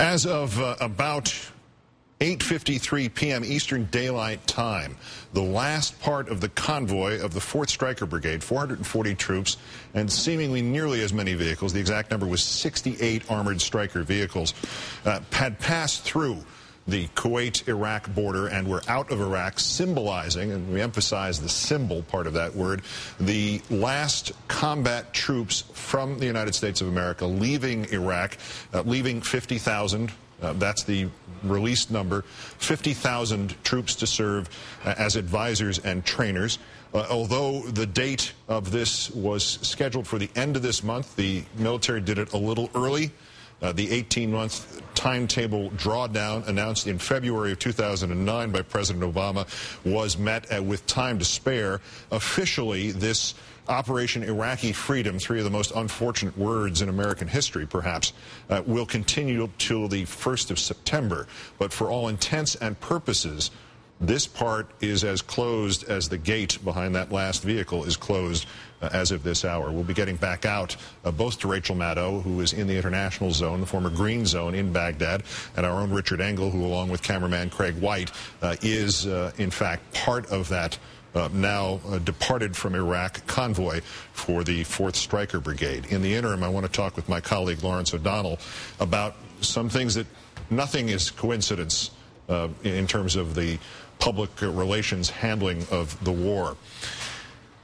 As of about 8:53 p.m. Eastern Daylight Time, the last part of the convoy of the 4th Stryker Brigade, 440 troops, and seemingly nearly as many vehicles, the exact number was 68 armored Stryker vehicles, had passed through the Kuwait-Iraq border and were out of Iraq, symbolizing, and we emphasize the symbol part of that word, the last combat troops from the United States of America leaving Iraq, leaving 50,000. That's the released number, 50,000 troops to serve as advisors and trainers. Although the date of this was scheduled for the end of this month, the military did it a little early. The 18-month timetable drawdown announced in February of 2009 by President Obama was met with time to spare. Officially, this Operation Iraqi Freedom, three of the most unfortunate words in American history, perhaps, will continue till the 1st of September. But for all intents and purposes, this part is as closed as the gate behind that last vehicle is closed as of this hour. We'll be getting back out both to Rachel Maddow, who is in the international zone, the former green zone in Baghdad, and our own Richard Engel, who, along with cameraman Craig White, is, in fact, part of that now departed from Iraq convoy for the 4th Stryker Brigade. In the interim, I want to talk with my colleague Lawrence O'Donnell about some things that nothing is coincidence in terms of the public relations handling of the war.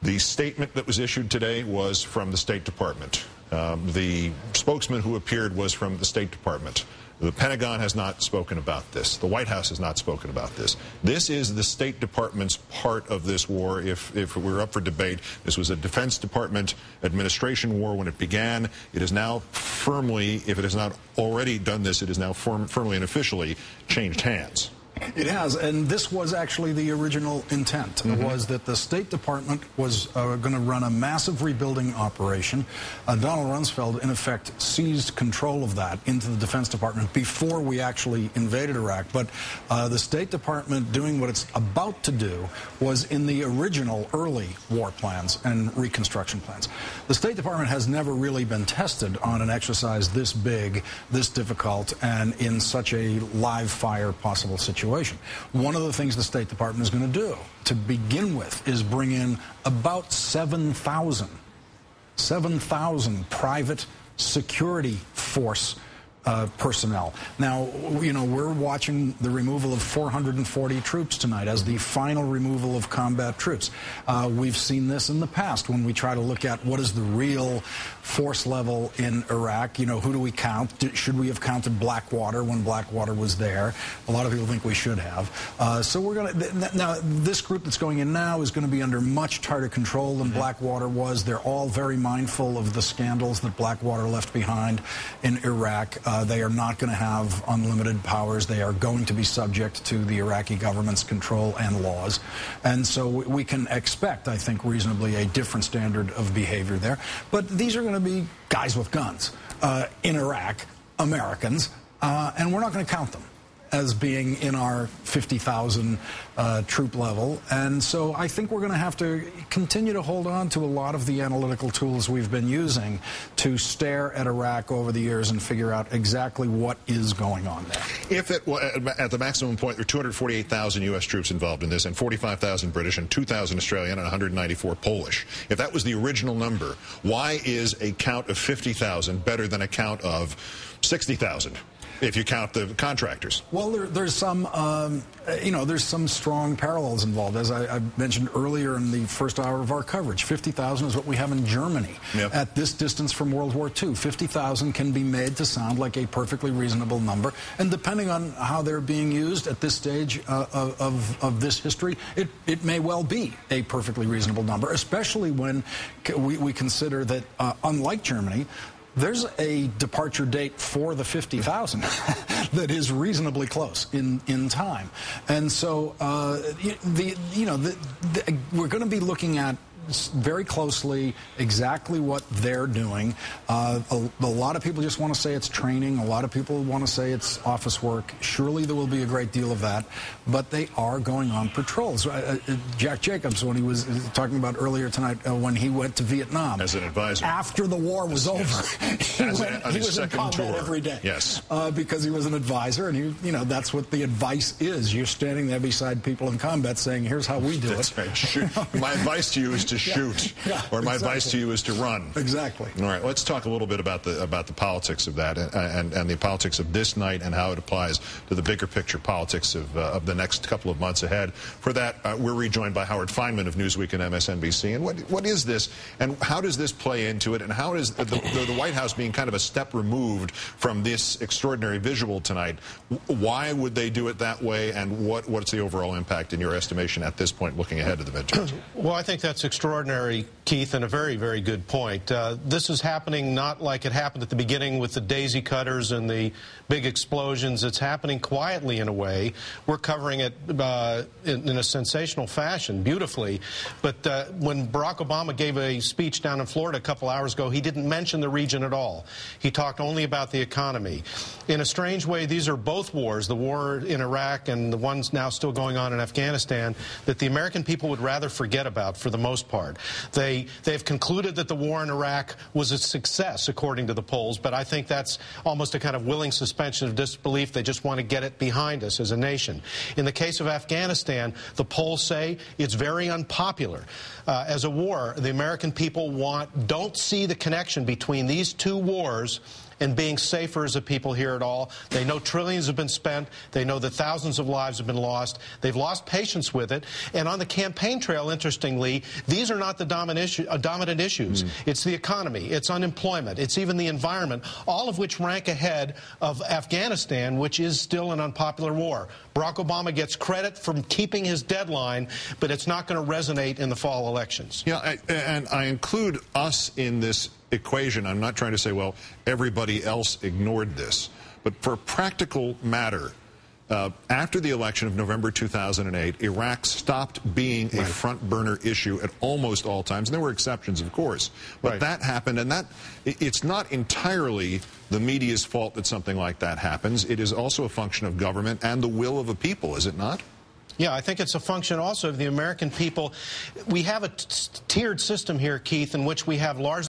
The statement that was issued today was from the State Department. The spokesman who appeared was from the State Department. The Pentagon has not spoken about this. The White House has not spoken about this. This is the State Department's part of this war. If we're up for debate, this was a Defense Department administration war when it began. It is now firmly, if it has not already done this, it is now firmly and officially changed hands. It has, and this was actually the original intent, was that the State Department was going to run a massive rebuilding operation. Donald Rumsfeld, in effect, seized control of that into the Defense Department before we actually invaded Iraq. But the State Department doing what it's about to do was in the original early war plans and reconstruction plans. The State Department has never really been tested on an exercise this big, this difficult, and in such a live-fire possible situation. One of the things the State Department is going to do, to begin with, is bring in about 7,000 private security force personnel. Now, you know, we're watching the removal of 440 troops tonight as the final removal of combat troops. We've seen this in the past when we try to look at what is the real force level in Iraq. You know, who do we count? Should we have counted Blackwater when Blackwater was there? A lot of people think we should have. So we're going to, now, this group that's going in now is going to be under much tighter control than Blackwater was. They're all very mindful of the scandals that Blackwater left behind in Iraq. They are not going to have unlimited powers. They are going to be subject to the Iraqi government's control and laws. And so we can expect, I think, reasonably a different standard of behavior there. But these are going to be guys with guns in Iraq, Americans, and we're not going to count them as being in our 50,000 troop level. And so I think we're going to have to continue to hold on to a lot of the analytical tools we've been using to stare at Iraq over the years and figure out exactly what is going on there. If at the maximum point, there are 248,000 U.S. troops involved in this, and 45,000 British, and 2,000 Australian, and 194 Polish. If that was the original number, why is a count of 50,000 better than a count of 60,000? If you count the contractors. Well, there's some, you know, there's some strong parallels involved. As I mentioned earlier in the first hour of our coverage, 50,000 is what we have in Germany. Yep. At this distance from World War II, 50,000 can be made to sound like a perfectly reasonable number. And depending on how they're being used at this stage of this history, it may well be a perfectly reasonable number, especially when we consider that, unlike Germany, there's a departure date for the 50,000 that is reasonably close in time. And so, we're going to be looking at very closely exactly what they're doing. A lot of people just want to say it's training. A lot of people want to say it's office work. Surely there will be a great deal of that, but they are going on patrols. Jack Jacobs, when he was talking about earlier tonight, when he went to Vietnam as an advisor after the war was over, he was in combat every day. Yes, because he was an advisor, and that's what the advice is. You're standing there beside people in combat, saying, "Here's how we do it." That's right. Shoot. My advice to you is to shoot, or my advice to you is to run. Exactly. All right. Let's talk a little bit about the politics of that, and the politics of this night, and how it applies to the bigger picture politics of the next couple of months ahead. For that, we're rejoined by Howard Fineman of Newsweek and MSNBC. And what is this, and how does this play into it, and how is the White House being kind of a step removed from this extraordinary visual tonight? Why would they do it that way, and what's the overall impact in your estimation at this point, looking ahead to the midterms? Well, I think that's extraordinary, Keith, and a very, very good point. This is happening not like it happened at the beginning with the daisy cutters and the big explosions. It's happening quietly in a way. We're covering it in a sensational fashion, beautifully. But when Barack Obama gave a speech down in Florida a couple hours ago, he didn't mention the region at all. He talked only about the economy. In a strange way, these are both wars, the war in Iraq and the ones now still going on in Afghanistan, that the American people would rather forget about for the most part. They've concluded that the war in Iraq was a success, according to the polls, but I think that's almost a kind of willing suspension of disbelief. They just want to get it behind us as a nation. In the case of Afghanistan, the polls say it's very unpopular. As a war, the American people don't see the connection between these two wars and being safer as a people here at all. They know trillions have been spent. They know that thousands of lives have been lost. They've lost patience with it. And on the campaign trail, interestingly, these are not the dominant issues. It's the economy. It's unemployment. It's even the environment, all of which rank ahead of Afghanistan, which is still an unpopular war. Barack Obama gets credit for keeping his deadline, but it's not going to resonate in the fall elections. Yeah, and I include us in this equation. I'm not trying to say, well, everybody else ignored this. But for a practical matter, after the election of November 2008, Iraq stopped being a front-burner issue at almost all times. And there were exceptions, of course. But that happened, and it's not entirely the media's fault that something like that happens. It is also a function of government and the will of a people, is it not? Yeah, I think it's a function also of the American people. We have a tiered system here, Keith, in which we have large